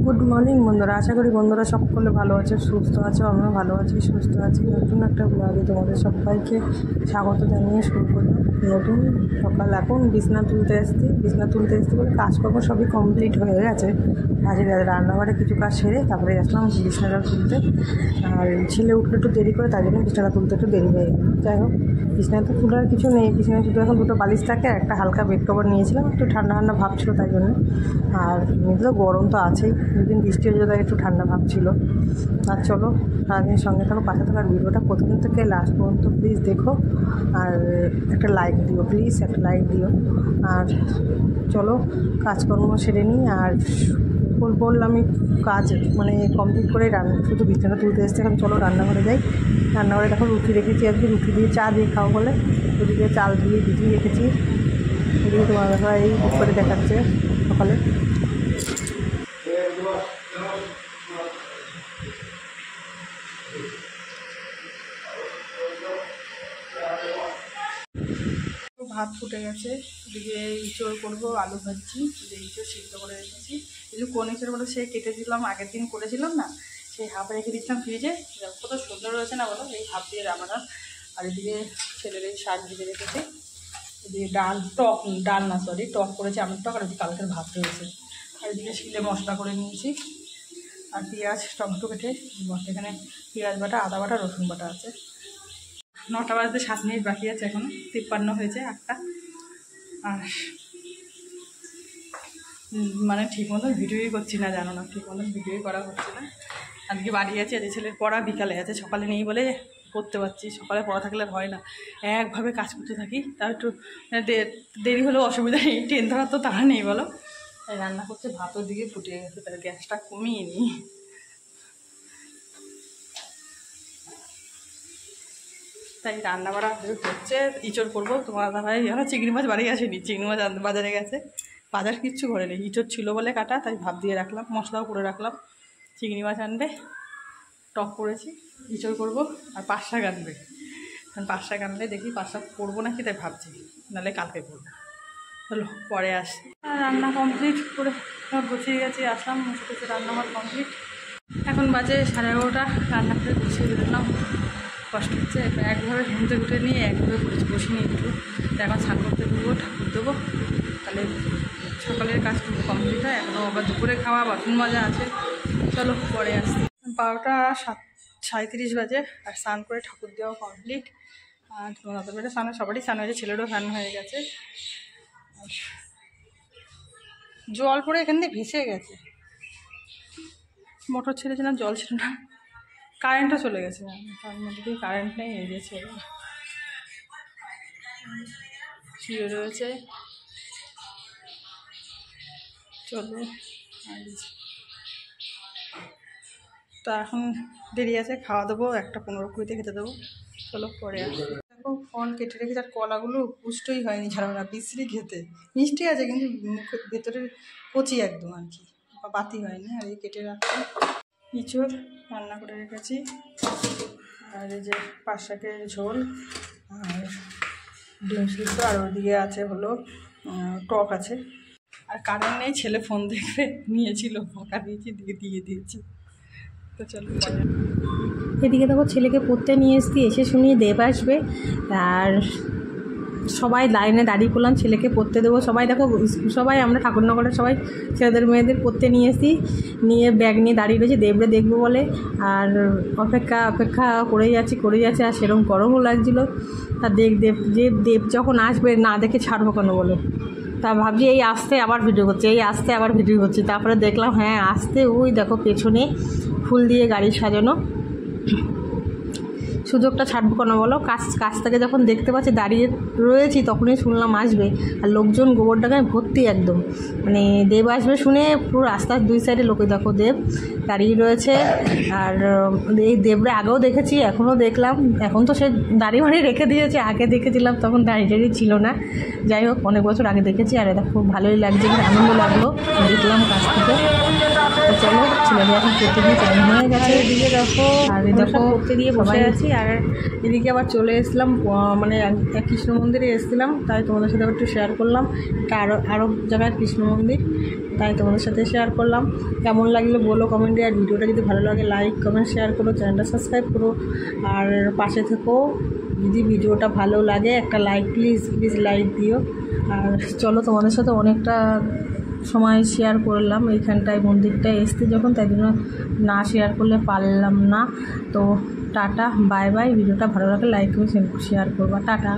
Good morning বন্ধুরা, আশা করি বন্ধুরা সকলে ভালো আছে, সুস্থ আছে। আমিও ভালো আছি, সুস্থ আছি। নতুন একটা ব্লগে তোমাদের সবাইকে স্বাগত জানিয়ে শুরু করলাম নতুন সকাল। এখন বিছনা তুলতে এসেছি বলে কাজকর্ম সবই কমপ্লিট হয়ে গেছে। আজকে রান্নাঘরে কিছু কাজ সেরে তারপরে আসলাম বিছনাটা তুলতে। আর ছেলে উঠলে একটু দেরি করে, তাই জন্য বিছনাটা তুলতে একটু দেরি হয়ে গেল। যাই হোক, বিছনায় তো তোলার কিছু নেই, বিছনায় শুধু এখন দুটো বালিশ থাকে, একটা হালকা বেড কভার নিয়েছিলাম, একটু ঠান্ডা ঠান্ডা ভাব ছিল তাই জন্য। আর এমনিতে গরম তো আছেই, দুদিন বৃষ্টি হয়ে তাই একটু ঠান্ডা ভাব ছিল। আর চলো, সারাদিন সঙ্গে থাকো, পাশে থাকার ভিডিওটা প্রথম থেকে লাস্ট পর্যন্ত প্লিজ দেখো, আর একটা লাইক দিও, প্লিজ একটা লাইক দিও। আর চলো কাজকর্ম সেরে নিই। আর বললাম আমি কাজ মানে কমপ্লিট করে শুধু বিছানা তুলতে এসেছি। এখন চলো রান্নাঘরে যাই। রান্নাঘরে দেখো রুটি রেখেছি, আজকে রুটি দিয়ে চা দিয়ে খাও বলে রুটি দিয়ে চাল দিয়ে ভিজিয়ে রেখেছি। এদিকে তোমার দেখা এই করে দেখাচ্ছে সকালে। ভাত ফুটে গেছে, এদিকে ইঁচড় করবো, আলু ভাজছি, ইঁচড় সিদ্ধ করে রেখেছি। এই যে কোন ইঁচড় বলে সে কেটে দিলাম, আগের দিন করেছিলাম না, সেই হাফ রেখে দিচ্ছিলাম ফ্রিজে। কত সুন্দর রয়েছে না বলো, এই হাফ দিয়ে রান্নাটা। আর এদিকে ছেলের এই শাক ভেজে রেখেছি, এদিকে টক করেছি, আমের টক। আর এদিকে কালকের ভাত রয়েছে। আর এদিকে শিলে মশলা করে নিয়েছি, আর পেঁয়াজ টমেটো কেটে এখানে পেঁয়াজ বাটা, আদা বাটা, রসুন বাটা আছে। 9টা বাজতে 7 মিনিট বাকি আছে, এখন 53 হয়েছে 8টা। আর মানে ঠিক মতন ভিডিওই করছি না, জানো না, ঠিক মতন ভিডিওই করা হচ্ছে না। আজকে বাড়ি আছে, আজকে ছেলের পড়া বিকালে আছে, সকালে নেই বলে করতে পারছি। সকালে পড়া থাকলে হয় না, একভাবে কাজ করতে থাকি। তার একটু দেরি হলেও অসুবিধা নেই, ট্রেন ধরার তো তাড়া নেই বলো। তাই রান্না করতে ভাতও দিকে ফুটে গেছে, তার গ্যাসটা কমিয়ে নিই। তাই রান্না বাড়া হচ্ছে, ইঁচড় করবো। তোমার দাদাভাই এখন চিংড়ি মাছ বাড়ি আসেনি, চিংড়ি মাছ বাজারে গেছে, বাজার কিচ্ছু করে নেই। ইঁচড় ছিল বলে কাটা, তাই ভাব দিয়ে রাখলাম, মশলাও করে রাখলাম। চিংড়ি মাছ আনবে, টক করেছি, ইঁচড় করবো, আর পাট শাক আনবে। কারণ পাট শাক আনলে দেখি পাট শাক করবো নাকি, তাই ভাবছি, নাহলে কালকে করবো। চলো পরে আসি। রান্না কমপ্লিট করে গুছিয়ে গেছি, আসলাম, মুছে টুছে রান্নাঘর কমপ্লিট। এখন বাজে 11:30, রান্না করে গুছিয়ে দিলাম। কষ্ট হচ্ছে, একভাবে ঘুমতে উঠে নিয়ে একভাবে বসিনি একটু। এখন স্নান করতে দেবো, ঠাকুর দেবো, তাহলে সকালের কাজটুকু কমপ্লিট হয়। এখনও আবার দুপুরে খাওয়া, বাসন মাজা আছে। চলো পরে আসছি। 12:37 বাজে, আর স্নান করে ঠাকুর দেওয়া কমপ্লিট। আর তোমাদের বেটা স্নান, সবারই স্নান হয়েছে, ছেলেরও স্নান হয়ে গেছে। আর জল পড়ে এখান দিয়ে ভেসে গেছে, মোটর ছেড়েছিলাম, জল ছিল না, কারেন্টও চলে গেছে। তার মধ্যে দিয়ে কারেন্ট নেই, এই যে শুয়ে রয়েছে। চলো তা এখন দেরি আছে, খাওয়া দেবো, 1:15 খেতে দেবো। চলো পরে আসি। দেখো ফোন কেটে রেখেছে, আর কলাগুলো পুষ্টই হয়নি, ছাড়া না বিশ্রী খেতে, মিষ্টি আছে কিন্তু মুখের ভেতরের কচি একদম আর কি, বাতি হয়নি। আর এই কেটে রাখছি, ইঁচড় রান্না করে রেখেছি, আর এই যে পাট শাকের ঝোল, আর ডিম সিদ্ধ, আর ওইদিকে আছে হলো টক আছে। আর কারেন্ট নেই, ছেলে ফোন দেখবে নিয়েছিল, ফাঁকা দিয়েছি, দিয়ে দিয়েছি। তো চলো এদিকে দেখো ছেলেকে পড়তে নিয়ে এসছি, এসে শুনিয়ে দেব আসবে, আর সবাই লাইনে দাঁড়িয়ে পড়লাম ছেলেকে পড়তে দেবো। সবাই দেখো, সবাই আমরা ঠাকুরনগরের সবাই ছেলেদের মেয়েদের পড়তে নিয়ে এসেছি, নিয়ে ব্যাগ নিয়ে দাঁড়িয়ে রয়েছি দেবরে দেখবো বলে। আর অপেক্ষা করেই যাচ্ছি, আর সেরকম গরমও লাগছিলো। তা দেব যখন আসবে না দেখে ছাড়বো কেন বলো। তা ভাবছি এই আসতে আবার ভিডিও করছি, তারপরে দেখলাম হ্যাঁ আসতে, ওই দেখো পেছনে ফুল দিয়ে গাড়ি সাজানো, সুযোগটা ছাড়বো কেন বলো। কাছ থেকে যখন দেখতে পাচ্ছি দাঁড়িয়ে রয়েছি, তখনই শুনলাম আসবে, আর লোকজন গোবরডাঙ্গায় ভর্তি একদম। মানে দেব আসবে শুনে পুরো রাস্তার 2 সাইডে লোকে দেখো দেব দাঁড়িয়ে রয়েছে। আর এই দেবরে আগেও দেখেছি, এখনও দেখলাম, এখন তো সে দাঁড়িয়ে রেখে দিয়েছে, আগে দেখেছিলাম তখন দাঁড়িয়ে ছিল না। যাই হোক, অনেক বছর আগে দেখেছি, আর এটা খুব ভালোই লাগছে, আনন্দ লাগলো দেখলাম কাছ থেকে। তো চলো ছেলেদের এখন পড়তে দিয়ে টাইম হয়ে গেছে, এদিকে দেখো, আর দেখো পড়তে দিয়ে বসে আছি। আর এদিকে আবার চলে এসলাম, মানে কৃষ্ণ মন্দিরে এসেছিলাম, তাই তোমাদের সাথে একটু শেয়ার করলাম। এটা আরও জায়গায় কৃষ্ণ মন্দির, তাই তোমাদের সাথে শেয়ার করলাম। কেমন লাগলো বলো কমেন্টে, আর ভিডিওটা যদি ভালো লাগে লাইক কমেন্ট শেয়ার করো, চ্যানেলটা সাবস্ক্রাইব করো আর পাশে থেকো। যদি ভিডিওটা ভালো লাগে একটা লাইক প্লিজ লাইক দিও। আর চলো তোমাদের সাথে অনেকটা সময় শেয়ার করলাম এইখানটায় মন্দিরটায় এসতে যখন, তাই জন্য না শেয়ার করলে পারলাম না। তো টাটা বাই বাই। ভিডিওটা ভালো লাগলে লাইক করে শেয়ার করবা। টাটা।